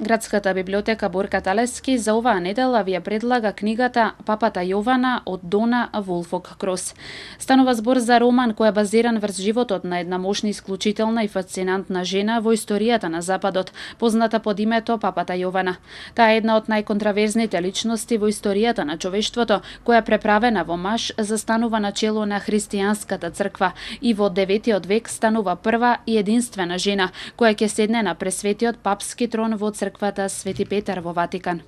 Градската библиотека Борка Талески за оваа недела ви ја предлага книгата Папата Јована од Дона Вулфок Крос. Станува збор за роман кој е базиран врз животот на една мощна, исклучителна и фасцинантна жена во историјата на Западот, позната под името Папата Јована. Таа е една од најконтраверзните личности во историјата на човештвото, која преправена во маж застанува на чело на христијанската црква и во 9 век станува прва и единствена жена која ќе седне на пресветиот папски трон во црквата Свети Петар во Ватикан.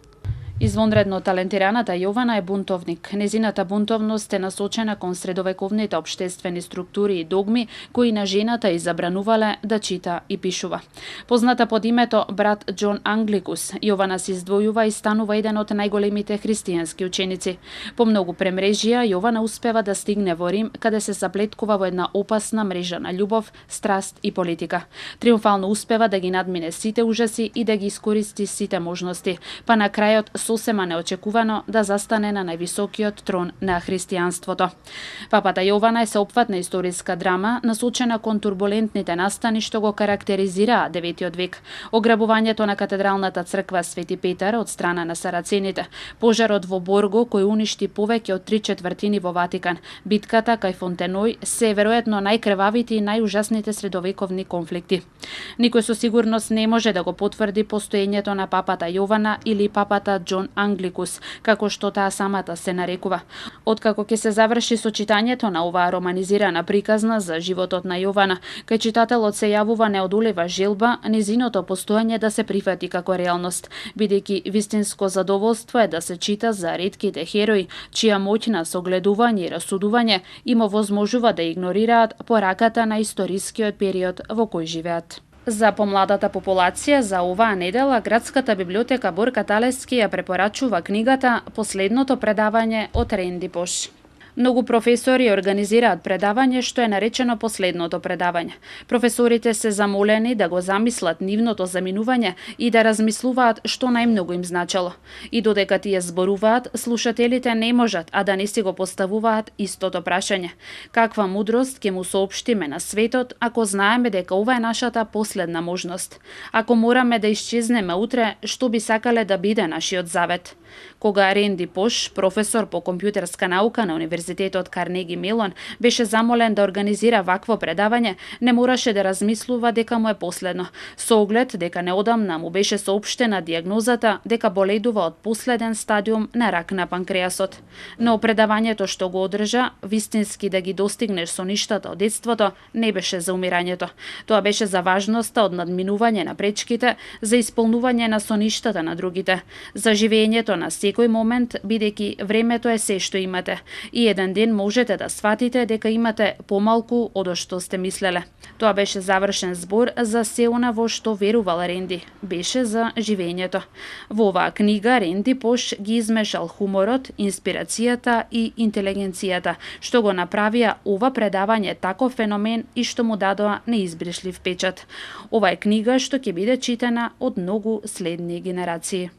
Извонредно талентираната Јована е бунтовник. Незината бунтовност е насочена кон средовековните општествени структури и догми кои на жената и забранувале да чита и пишува. Позната под името брат Џон Англикус, Јована се издвојува и станува еден од најголемите христијански ученици. По многу премрежија, Јована успева да стигне во Рим, каде се заплеткува во една опасна мрежа на љубов, страст и политика. Триумфално успева да ги надмине сите ужаси и да ги искористи сите можности, па на крајот сосема неочекувано да застане на највисокиот трон на христијанството. Папата Јована е сеопфатна историска драма насочена кон турбулентните настани што го карактеризираа 9 век, ограбувањето на катедралната црква Свети Петар од страна на сарацените, пожарот во Борго кој уништи повеќе од 3/4 во Ватикан, битката кај Фонтеној се веројатно најкрвавите и најужасните средовековни конфликти. Никој со сигурност не може да го потврди постоењето на папата Јована или папата Џон Англикус, како што таа самата се нарекува. Откако ќе се заврши со читањето на оваа романизирана приказна за животот на Јована, кај читателот се јавува неодолива желба незиното постоење да се прифати како реалност, бидејќи вистинско задоволство е да се чита за ретките херои, чија моќ на согледување и расудување им овозможува да игнорираат пораката на историскиот период во кој живеат. За помладата популација за оваа недела Градската библиотека Борка Талески ја препорачува книгата Последното предавање од Ренди Пош. Многу професори организираат предавање што е наречено Последното предавање. Професорите се замолени да го замислат нивното заминување и да размислуваат што најмногу им значело. И додека тие зборуваат, слушателите не можат а да не си го поставуваат истото прашање. Каква мудрост ќе му соопштиме на светот ако знаеме дека ова е нашата последна можност? Ако мораме да исчезнеме утре, што би сакале да биде нашиот завет? Кога Ренди Пош, професор по компјутерска наука на Универзитетот Карнеги Мелон, беше замолен да организира вакво предавање, не мораше да размислува дека му е последно, со оглед дека неодамна му беше соопштена диагнозата дека боледува од последен стадиум на рак на панкреасот. Но предавањето што го одржа, вистински да ги достигнеш со ништата од детството, не беше за умирањето. Тоа беше за важноста од надминување на пречките, за исполнување на соништата на другите, за живеењето на секој момент, бидејќи времето е се што имате и еден ден можете да сватите дека имате помалку од што сте мислеле. Тоа беше завршен збор за се она во што верувал Ренди, беше за живеењето. Во оваа книга Ренди Пош ги измешал хуморот, инспирацијата и интелигенцијата, што го направија ова предавање таков феномен и што му дадоа неизбришлив печат. Ова е книга што ќе биде читана од многу следни генерации.